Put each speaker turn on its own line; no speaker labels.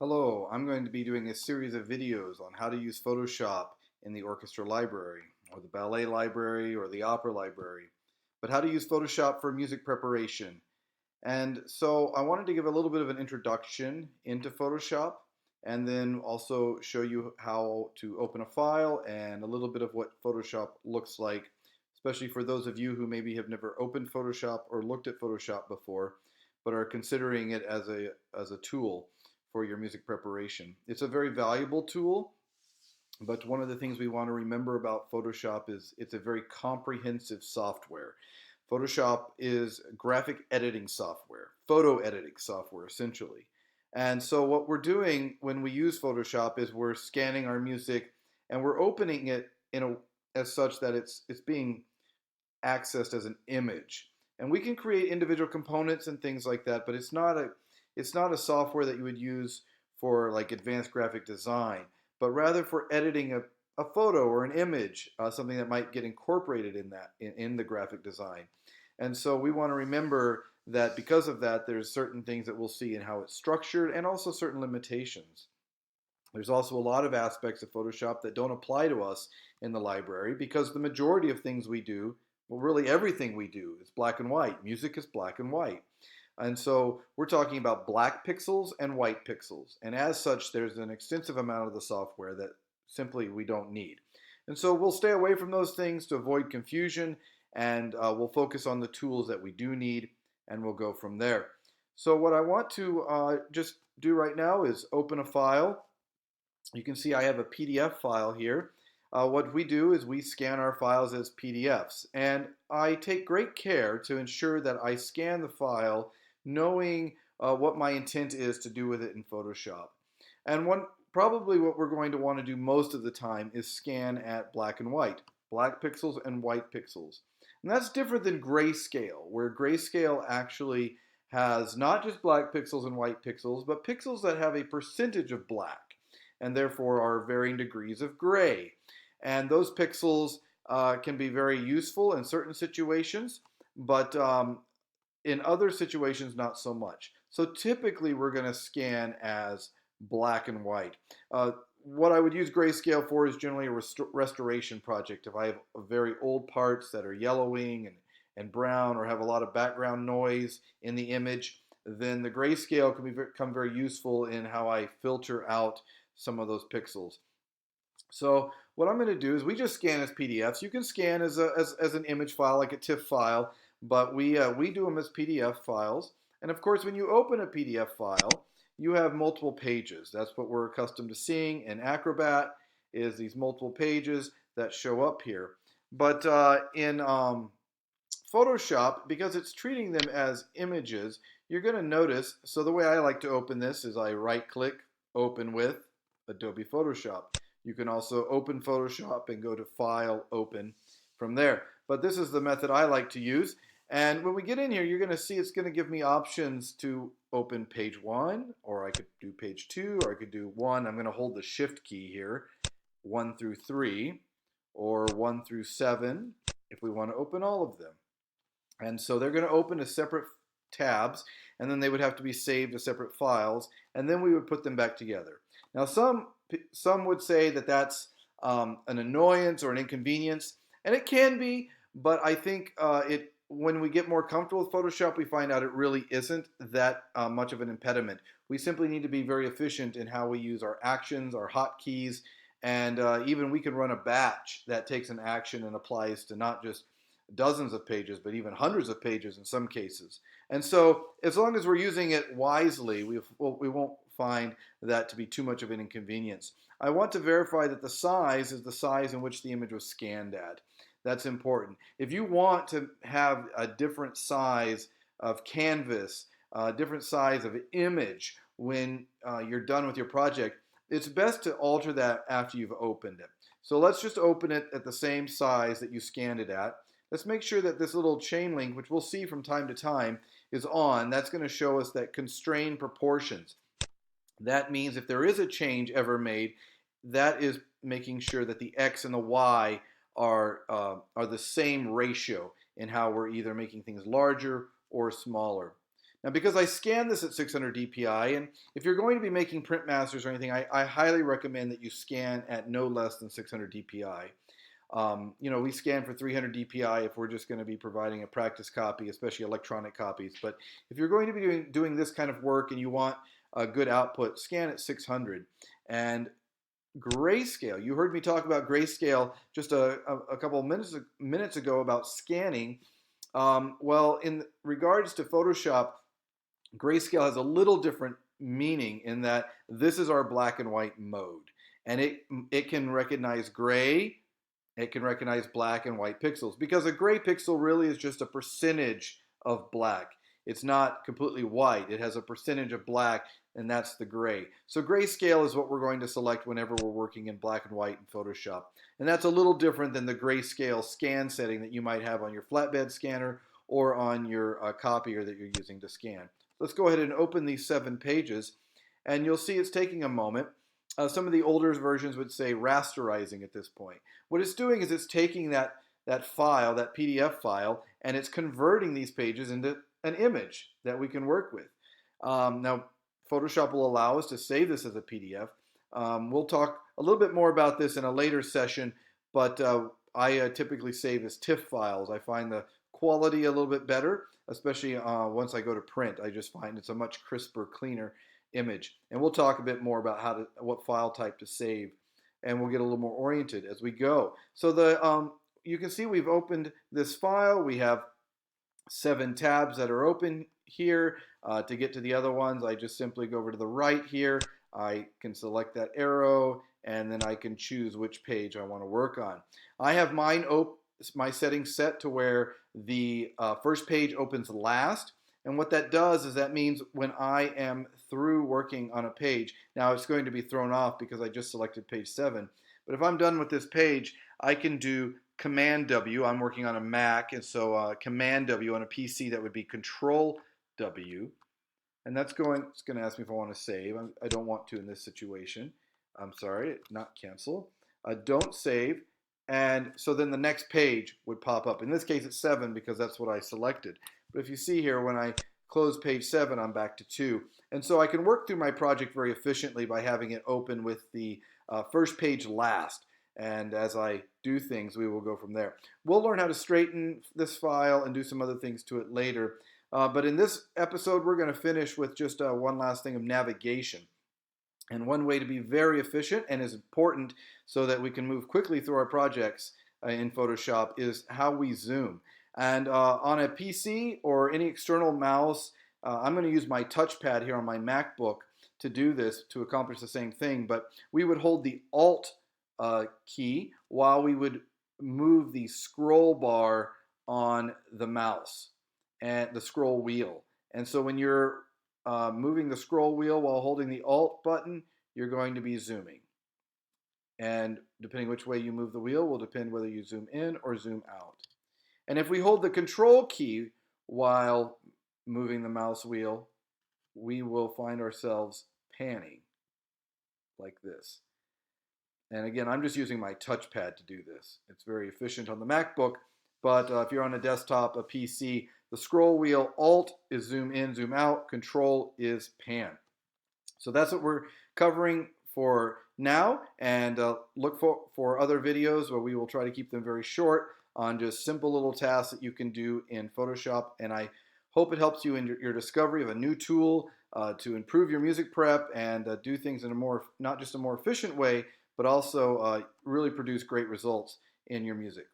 Hello, I'm going to be doing a series of videos on how to use Photoshop in the orchestra library, or the ballet library, or the opera library, but how to use Photoshop for music preparation. And so I wanted to give a little bit of an introduction into Photoshop, and then also show you how to open a file and a little bit of what Photoshop looks like, especially for those of you who maybe have never opened Photoshop or looked at Photoshop before, but are considering it as a tool for your music preparation. It's a very valuable tool, but one of the things we want to remember about Photoshop is it's a very comprehensive software. Photoshop is graphic editing software, photo editing software essentially. And so what we're doing when we use Photoshop is we're scanning our music and we're opening it as such that it's being accessed as an image. And we can create individual components and things like that, but it's not a software that you would use for like advanced graphic design, but rather for editing a photo or an image, something that might get incorporated in the graphic design. And so we want to remember that because of that, there's certain things that we'll see in how it's structured and also certain limitations. There's also a lot of aspects of Photoshop that don't apply to us in the library because the majority of things we do, well, really everything we do is black and white. Music is black and white. And so we're talking about black pixels and white pixels. And as such, there's an extensive amount of the software that simply we don't need. And so we'll stay away from those things to avoid confusion, and we'll focus on the tools that we do need, and we'll go from there. So what I want to just do right now is open a file. You can see I have a PDF file here. What we do is we scan our files as PDFs, and I take great care to ensure that I scan the file knowing what my intent is to do with it in Photoshop. And probably what we're going to want to do most of the time is scan at black and white, black pixels and white pixels. And that's different than Greyscale, where Greyscale actually has not just black pixels and white pixels, but pixels that have a percentage of black and therefore are varying degrees of gray. And those pixels can be very useful in certain situations, but in other situations, not so much. So typically, we're going to scan as black and white. What I would use Grayscale for is generally a restoration project. If I have very old parts that are yellowing and brown or have a lot of background noise in the image, then the Grayscale can become very useful in how I filter out some of those pixels. So what I'm going to do is we just scan as PDFs. You can scan as an image file, like a TIFF file, but we do them as PDF files. And of course, when you open a PDF file, you have multiple pages. That's what we're accustomed to seeing in Acrobat, is these multiple pages that show up here. But in Photoshop, because it's treating them as images, you're going to notice, so the way I like to open this is I right-click, open with Adobe Photoshop. You can also open Photoshop and go to File, Open from there. But this is the method I like to use. And when we get in here, you're going to see it's going to give me options to open page 1, or I could do page 2, or I could do 1. I'm going to hold the Shift key here, 1 through 3, or 1 through 7, if we want to open all of them. And so they're going to open as separate tabs, and then they would have to be saved as separate files, and then we would put them back together. Now, some would say that that's an annoyance or an inconvenience, and it can be, but I think when we get more comfortable with Photoshop, we find out it really isn't that much of an impediment. We simply need to be very efficient in how we use our actions, our hotkeys, and even we can run a batch that takes an action and applies to not just dozens of pages, but even hundreds of pages in some cases. And so as long as we're using it wisely, we won't find that to be too much of an inconvenience. I want to verify that the size is the size in which the image was scanned at. That's important. If you want to have a different size of canvas, a different size of image when you're done with your project, it's best to alter that after you've opened it. So let's just open it at the same size that you scanned it at. Let's make sure that this little chain link, which we'll see from time to time, is on. That's going to show us that Constrain Proportions. That means if there is a change ever made, that is making sure that the X and the Y are the same ratio in how we're either making things larger or smaller. Now, because I scanned this at 600 dpi, and if you're going to be making print masters or anything, I highly recommend that you scan at no less than 600 dpi. We scan for 300 dpi if we're just going to be providing a practice copy, especially electronic copies. But if you're going to be doing this kind of work and you want a good output, scan at 600. And Greyscale, you heard me talk about Greyscale just a couple of minutes ago about scanning. Well, in regards to Photoshop, Greyscale has a little different meaning in that this is our black and white mode. And it can recognize gray, it can recognize black and white pixels, because a gray pixel really is just a percentage of black. It's not completely white. It has a percentage of black, and that's the gray. So Greyscale is what we're going to select whenever we're working in black and white in Photoshop. And that's a little different than the Greyscale scan setting that you might have on your flatbed scanner or on your copier that you're using to scan. Let's go ahead and open these 7 pages, and you'll see it's taking a moment. Some of the older versions would say rasterizing at this point. What it's doing is it's taking that file, that PDF file, and it's converting these pages into an image that we can work with. Now, Photoshop will allow us to save this as a PDF. We'll talk a little bit more about this in a later session, but I typically save as TIFF files. I find the quality a little bit better, especially once I go to print. I just find it's a much crisper, cleaner image. And we'll talk a bit more about what file type to save, and we'll get a little more oriented as we go. So you can see we've opened this file. We have 7 tabs that are open here. To get to the other ones, I just simply go over to the right here. I can select that arrow, and then I can choose which page I want to work on. I have my settings set to where the first page opens last. And what that does is that means when I am through working on a page, now it's going to be thrown off because I just selected page 7. But if I'm done with this page, I can do Command W. I'm working on a Mac, and so Command W on a PC, that would be Control W. And it's going to ask me if I want to save. I don't want to in this situation. I'm sorry, not cancel. Don't save. And so then the next page would pop up. In this case, it's 7 because that's what I selected. But if you see here, when I close page 7, I'm back to 2. And so I can work through my project very efficiently by having it open with the first page last. And as I do things, we will go from there. We'll learn how to straighten this file and do some other things to it later. But in this episode, we're going to finish with just one last thing of navigation. And one way to be very efficient and is important so that we can move quickly through our projects in Photoshop is how we zoom. And on a PC or any external mouse, I'm going to use my touchpad here on my MacBook to do this, to accomplish the same thing. But we would hold the Alt key while we would move the scroll bar on the mouse and the scroll wheel. And so when you're moving the scroll wheel while holding the Alt button, you're going to be zooming. And depending which way you move the wheel will depend whether you zoom in or zoom out. And if we hold the Control key while moving the mouse wheel, we will find ourselves panning like this. And again, I'm just using my touchpad to do this. It's very efficient on the MacBook, but if you're on a desktop, a PC, the scroll wheel, Alt is zoom in, zoom out, Control is pan. So that's what we're covering for now, and look for other videos where we will try to keep them very short on just simple little tasks that you can do in Photoshop. And I hope it helps you in your discovery of a new tool to improve your music prep and do things in not just a more efficient way, but also really produce great results in your music.